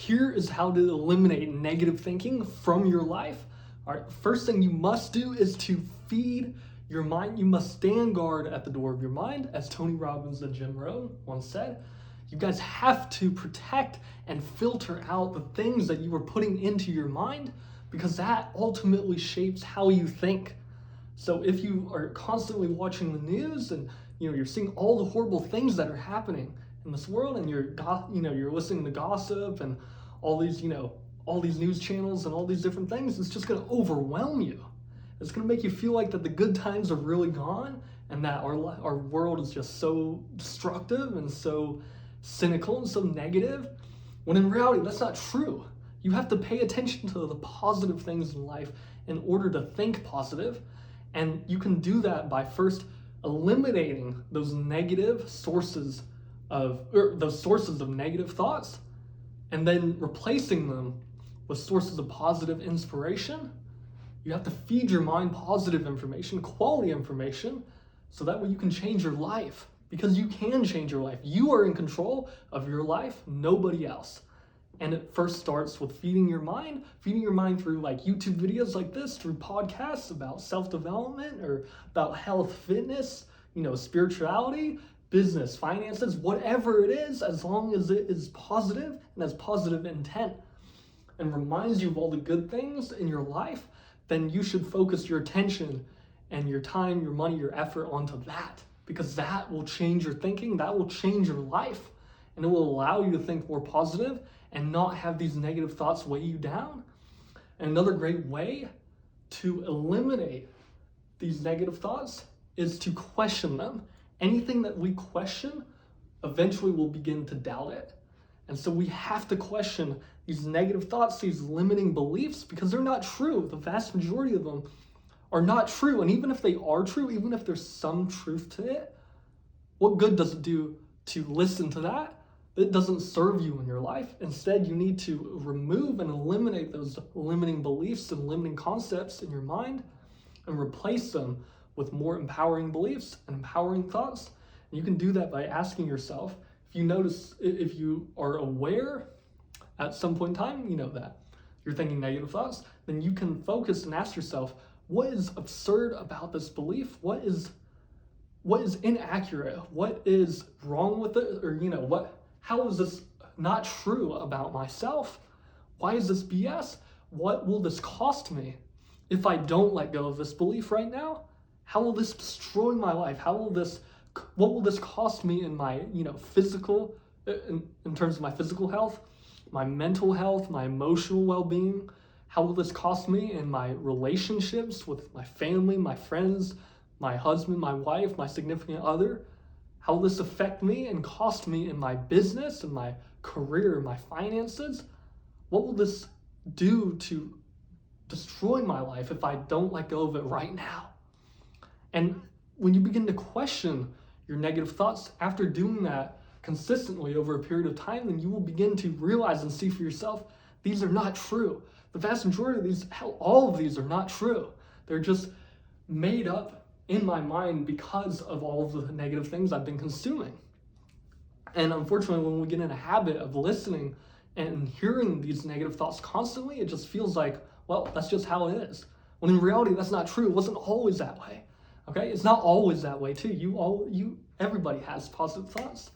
here is how to eliminate negative thinking from your life. All right, first thing you must do is to feed your mind. You must stand guard at the door of your mind, as Tony Robbins and Jim Rohn once said. You guys have to protect and filter out the things that you are putting into your mind, because that ultimately shapes how you think. So if you are constantly watching the news and you're seeing all the horrible things that are happening in this world, and you're listening to gossip and all these news channels and all these different things, it's just going to overwhelm you. It's going to make you feel like that the good times are really gone, and that our world is just so destructive and so cynical and so negative, when in reality that's not true. You have to pay attention to the positive things in life in order to think positive, and you can do that by first eliminating those sources of negative thoughts, and then replacing them with sources of positive inspiration. You have to feed your mind positive information, quality information, so that way you can change your life, because you can change your life. You are in control of your life, nobody else. And it first starts with feeding your mind through like YouTube videos like this, through podcasts about self-development or about health, fitness, spirituality, business, finances, whatever it is, as long as it is positive and has positive intent and reminds you of all the good things in your life, then you should focus your attention and your time, your money, your effort onto that, because that will change your thinking, that will change your life, and it will allow you to think more positive and not have these negative thoughts weigh you down. And another great way to eliminate these negative thoughts is to question them. Anything that we question, eventually we'll begin to doubt it. And so we have to question these negative thoughts, these limiting beliefs, because they're not true. The vast majority of them are not true. And even if they are true, even if there's some truth to it, what good does it do to listen to that? It doesn't serve you in your life. Instead, you need to remove and eliminate those limiting beliefs and limiting concepts in your mind and replace them with more empowering beliefs and empowering thoughts. And you can do that by asking yourself, if you are aware at some point in time, that you're thinking negative thoughts, then you can focus and ask yourself, what is absurd about this belief? What is inaccurate? What is wrong with it? Or, how is this not true about myself? Why is this BS? What will this cost me if I don't let go of this belief right now? How will this destroy my life? What will this cost me in my, physical, in terms of my physical health, my mental health, my emotional well-being? How will this cost me in my relationships with my family, my friends, my husband, my wife, my significant other? How will this affect me and cost me in my business and my career, my finances? What will this do to destroy my life if I don't let go of it right now? And when you begin to question your negative thoughts, after doing that consistently over a period of time, then you will begin to realize and see for yourself, these are not true. The vast majority of these, all of these are not true. They're just made up in my mind because of all of the negative things I've been consuming. And unfortunately, when we get in a habit of listening and hearing these negative thoughts constantly, it just feels like, well, that's just how it is. When in reality, that's not true. It wasn't always that way. Okay? It's not always that way too. Everybody has positive thoughts.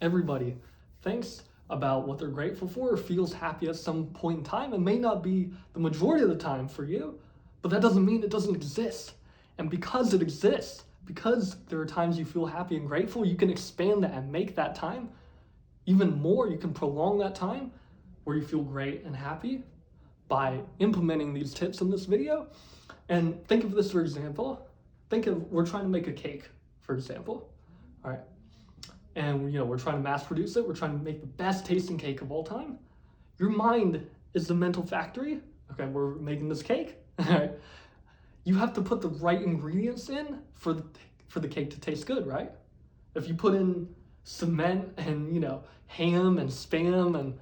Everybody thinks about what they're grateful for or feels happy at some point in time. It may not be the majority of the time for you, but that doesn't mean it doesn't exist. And because it exists, because there are times you feel happy and grateful, you can expand that and make that time even more. You can prolong that time where you feel great and happy by implementing these tips in this video. And think of this, for example. We're trying to make a cake, for example. All right. And we're trying to mass produce it. We're trying to make the best tasting cake of all time. Your mind is the mental factory. Okay, we're making this cake. All right. You have to put the right ingredients in for the cake to taste good, right? If you put in cement and, ham and spam and,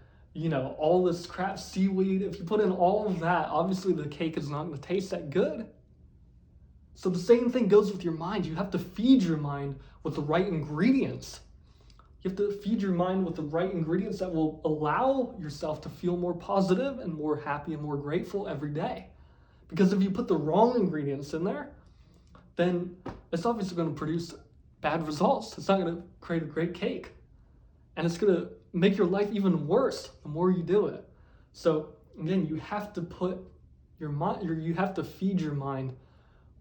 all this crap, seaweed, if you put in all of that, obviously the cake is not going to taste that good. So the same thing goes with your mind. You have to feed your mind with the right ingredients. You You have to feed your mind with the right ingredients that will allow yourself to feel more positive and more happy and more grateful every day. Because if you put the wrong ingredients in there, then it's obviously going to produce bad results. It's not going to create a great cake. And it's going to make your life even worse the more you do it. So again, you have to put your mind, you have to feed your mind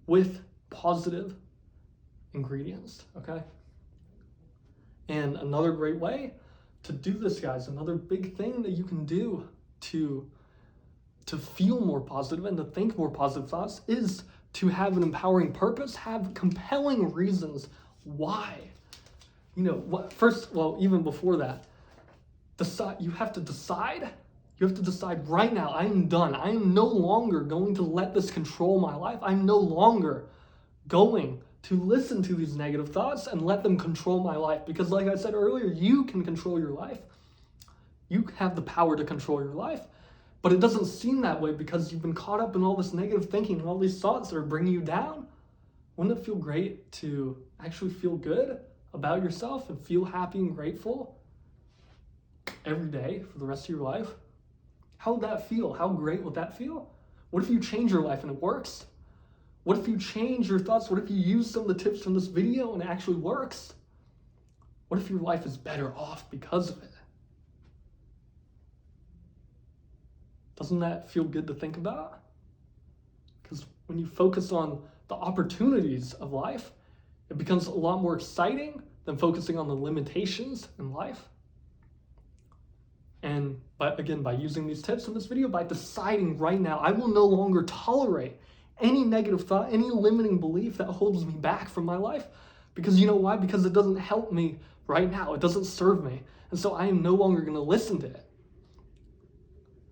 with positive ingredients, okay? And another great way to do this, guys, another big thing that you can do to feel more positive and to think more positive thoughts is to have an empowering purpose, have compelling reasons why. You know, what first, well, even before that, you have to decide right now, I am done. I am no longer going to let this control my life. I'm no longer going to listen to these negative thoughts and let them control my life. Because like I said earlier, you can control your life. You have the power to control your life. But it doesn't seem that way because you've been caught up in all this negative thinking and all these thoughts that are bringing you down. Wouldn't it feel great to actually feel good about yourself and feel happy and grateful every day for the rest of your life? How would that feel? How great would that feel? What if you change your life and it works? What if you change your thoughts? What if you use some of the tips from this video and it actually works? What if your life is better off because of it? Doesn't that feel good to think about? Because when you focus on the opportunities of life, it becomes a lot more exciting than focusing on the limitations in life. And by using these tips in this video, by deciding right now, I will no longer tolerate any negative thought, any limiting belief that holds me back from my life. Because you know why? Because it doesn't help me right now. It doesn't serve me. And so I am no longer going to listen to it.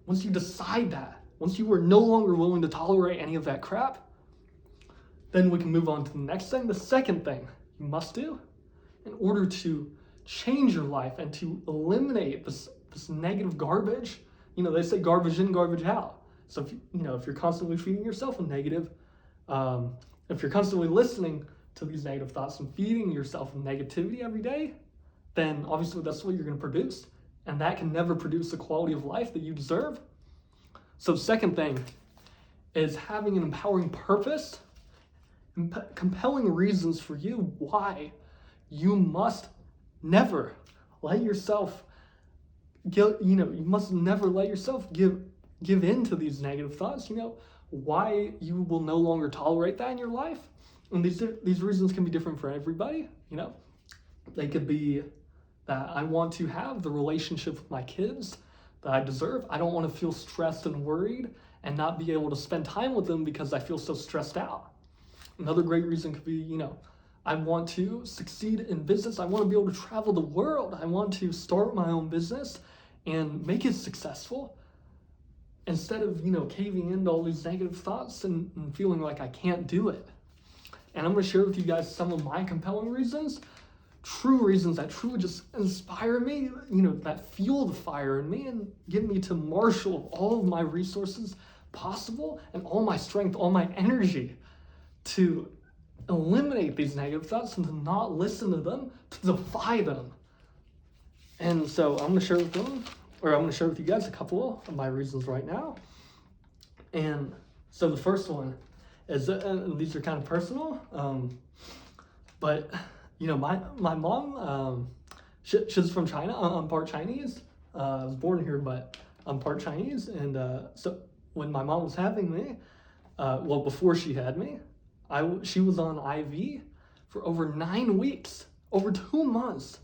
Once you decide that, once you are no longer willing to tolerate any of that crap, then we can move on to the next thing. The second thing you must do in order to change your life and to eliminate this negative garbage. You know, they say garbage in, garbage out. So if you're constantly feeding yourself a negative, if you're constantly listening to these negative thoughts and feeding yourself negativity every day, then obviously that's what you're going to produce. And that can never produce the quality of life that you deserve. So second thing is having an empowering purpose and compelling reasons for you why you must never let yourself you must never let yourself give in to these negative thoughts. Why you will no longer tolerate that in your life. And these reasons can be different for everybody. They could be that I want to have the relationship with my kids that I deserve. I don't want to feel stressed and worried and not be able to spend time with them because I feel so stressed out. Another great reason could be, I want to succeed in business. I want to be able to travel the world. I want to start my own business and make it successful instead of, caving into all these negative thoughts and feeling like I can't do it. And I'm going to share with you guys some of my compelling reasons, true reasons that truly just inspire me, that fuel the fire in me and get me to marshal all of my resources possible and all my strength, all my energy to eliminate these negative thoughts and to not listen to them, to defy them. And so I'm going to share with you guys a couple of my reasons right now. And so the first one is, and these are kind of personal, but my mom, she's from China. I'm part Chinese. I was born here, but I'm part Chinese. And so when my mom was having me, before she had me, she was on IV for over 9 weeks, over 2 months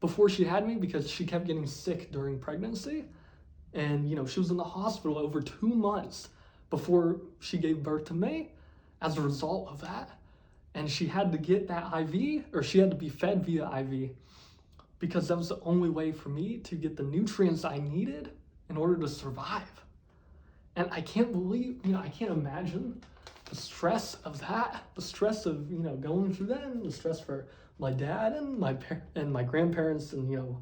before she had me because she kept getting sick during pregnancy. And, she was in the hospital over 2 months before she gave birth to me as a result of that. And she had to get that IV, or she had to be fed via IV because that was the only way for me to get the nutrients I needed in order to survive. And I can't believe, I can't imagine the stress of that, the stress of, going through that, and the stress for my dad and my grandparents and, and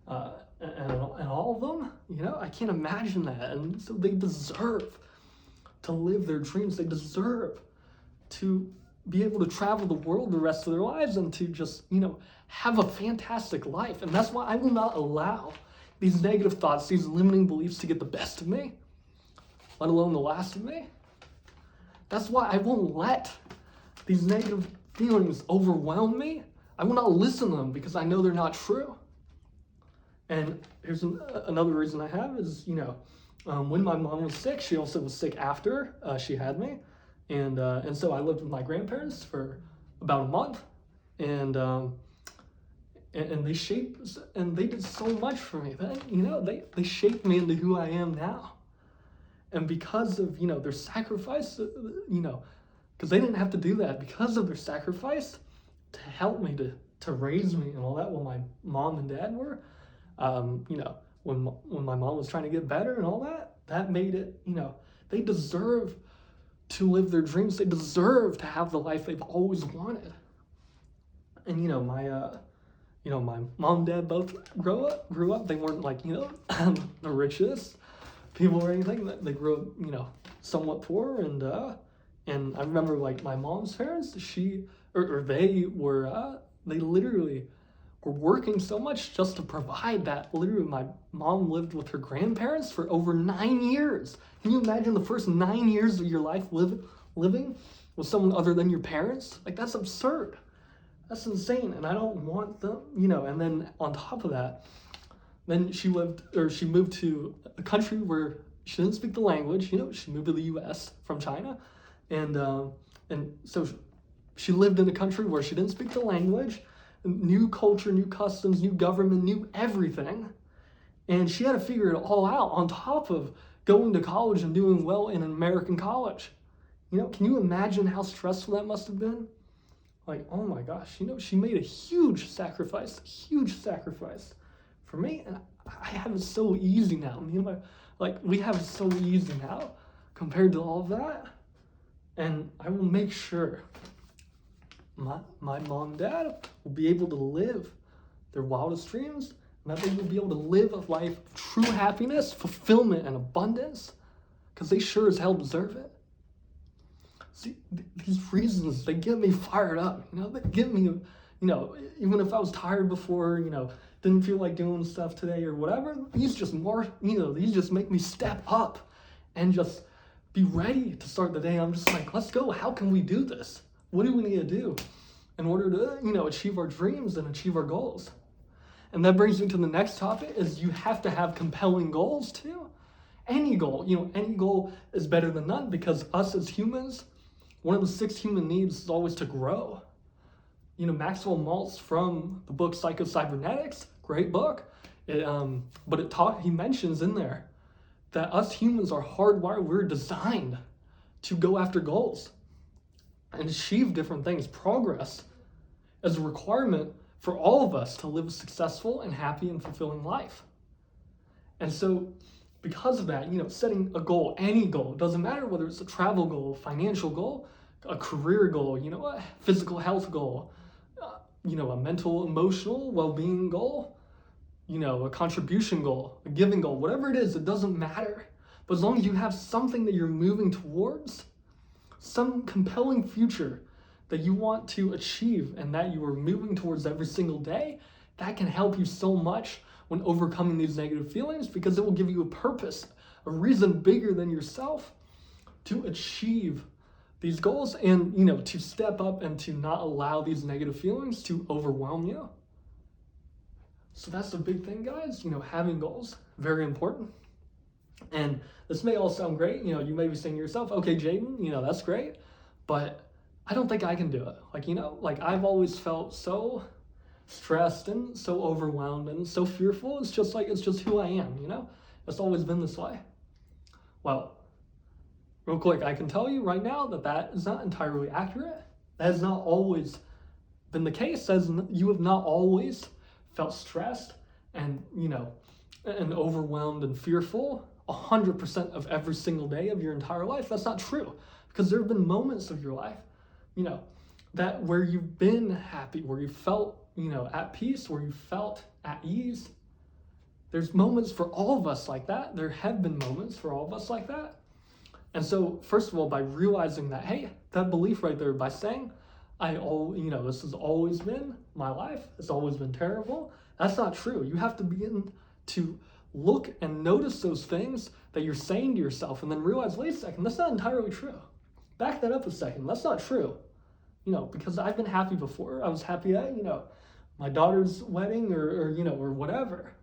all of them, I can't imagine that. And so they deserve to live their dreams. They deserve to be able to travel the world the rest of their lives and to just, have a fantastic life. And that's why I will not allow these negative thoughts, these limiting beliefs to get the best of me, let alone the last of me. That's why I won't let these negative feelings overwhelm me. I will not listen to them because I know they're not true. And here's another reason I have is, when my mom was sick, she also was sick after she had me. And so I lived with my grandparents for about a month. And they did so much for me then. They shaped me into who I am now. And because of, their sacrifice, because they didn't have to do that, because of their sacrifice to help me, to raise me and all that, while my mom and dad were, when my mom was trying to get better and all that, that made it, they deserve to live their dreams. They deserve to have the life they've always wanted. And, my mom and dad both grew up. They weren't like, the richest people or anything. They grew up, somewhat poor. And I remember, like, my mom's parents, they literally were working so much just to provide that. Literally, my mom lived with her grandparents for over 9 years. Can you imagine the first 9 years of your life living with someone other than your parents? Like, that's absurd. That's insane. And I don't want them, and then on top of that, then she moved to a country where she didn't speak the language. She moved to the US from China. And so she lived in a country where she didn't speak the language, new culture, new customs, new government, new everything. And she had to figure it all out on top of going to college and doing well in an American college. Can you imagine how stressful that must have been? Like, oh my gosh, she made a huge sacrifice for me. And I have it so easy now. We have it so easy now compared to all of that. And I will make sure my mom and dad will be able to live their wildest dreams, and that they will be able to live a life of true happiness, fulfillment, and abundance, because they sure as hell deserve it. See, these reasons, they get me fired up. They get me, even if I was tired before, didn't feel like doing stuff today or whatever, these just make me step up and just be ready to start the day. I'm just like, let's go. How can we do this? What do we need to do in order to, achieve our dreams and achieve our goals? And that brings me to the next topic, is you have to have compelling goals too. Any goal, any goal is better than none, because us as humans, one of the 6 human needs is always to grow. Maxwell Maltz from the book Psycho-Cybernetics, great book. He mentions in there that us humans are hardwired, we're designed to go after goals and achieve different things. Progress is a requirement for all of us to live a successful and happy and fulfilling life. And so because of that, setting a goal, any goal, doesn't matter whether it's a travel goal, financial goal, a career goal, a physical health goal, a mental, emotional well-being goal, a contribution goal, a giving goal, whatever it is, it doesn't matter. But as long as you have something that you're moving towards, some compelling future that you want to achieve and that you are moving towards every single day, that can help you so much when overcoming these negative feelings, because it will give you a purpose, a reason bigger than yourself to achieve these goals and, to step up and to not allow these negative feelings to overwhelm you. So that's the big thing, guys. Having goals, very important. And this may all sound great. You may be saying to yourself, okay, Jaden, that's great, but I don't think I can do it. I've always felt so stressed and so overwhelmed and so fearful. It's just who I am, It's always been this way. Well, real quick, I can tell you right now that is not entirely accurate. That has not always been the case. You have not always felt stressed and, and overwhelmed and fearful 100% of every single day of your entire life. That's not true, because there have been moments of your life, that where you've been happy, where you felt, at peace, where you felt at ease. There's moments for all of us like that. There have been moments for all of us like that. And so, first of all, by realizing that, hey, that belief right there, by saying, this has always been my life, it's always been terrible, that's not true. You have to begin to look and notice those things that you're saying to yourself and then realize, wait a second, that's not entirely true. Back that up a second, that's not true. Because I've been happy before. I was happy at, my daughter's wedding or whatever.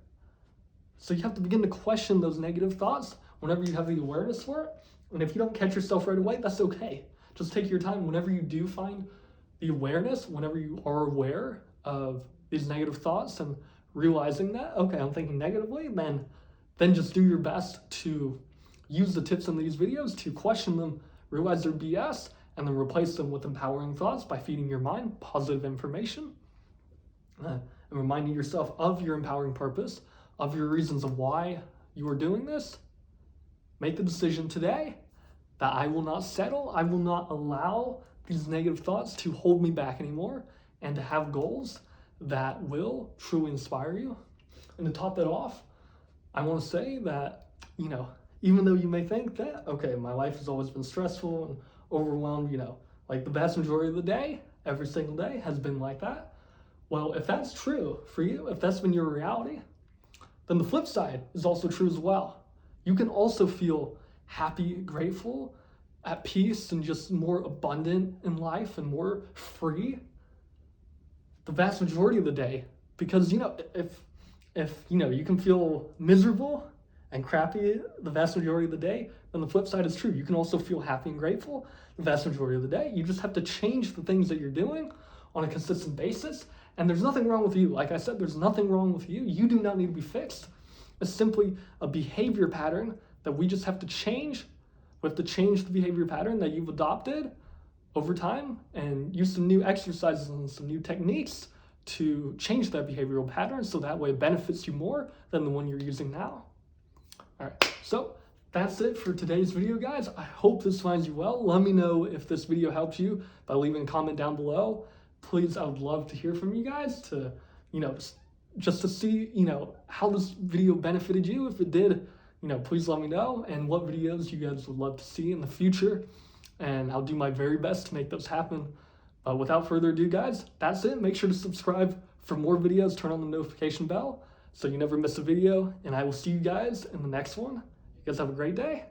So you have to begin to question those negative thoughts whenever you have the awareness for it. And if you don't catch yourself right away, that's okay. Just take your time. Whenever you do find the awareness, whenever you are aware of these negative thoughts and realizing that, okay, I'm thinking negatively, then just do your best to use the tips in these videos to question them, realize they're BS, and then replace them with empowering thoughts by feeding your mind positive information and reminding yourself of your empowering purpose, of your reasons of why you are doing this. Make the decision today that I will not settle. I will not allow these negative thoughts to hold me back anymore, and to have goals that will truly inspire you. And to top that off, I want to say that, even though you may think that, okay, my life has always been stressful and overwhelmed, like the vast majority of the day, every single day has been like that. Well, if that's true for you, if that's been your reality, then the flip side is also true as well. You can also feel happy, grateful, at peace, and just more abundant in life and more free the vast majority of the day. Because, if you can feel miserable and crappy the vast majority of the day, then the flip side is true. You can also feel happy and grateful the vast majority of the day. You just have to change the things that you're doing on a consistent basis. And there's nothing wrong with you. Like I said, there's nothing wrong with you. You do not need to be fixed. It's simply a behavior pattern that we just have to change. We have to change the behavior pattern that you've adopted over time and use some new exercises and some new techniques to change that behavioral pattern so that way it benefits you more than the one you're using now. All right, so that's it for today's video, guys. I hope this finds you well. Let me know if this video helped you by leaving a comment down below. Please, I would love to hear from you guys to, just to see, how this video benefited you. If it did, please let me know, and what videos you guys would love to see in the future. And I'll do my very best to make those happen. But without further ado, guys, that's it. Make sure to subscribe for more videos. Turn on the notification bell so you never miss a video. And I will see you guys in the next one. You guys have a great day.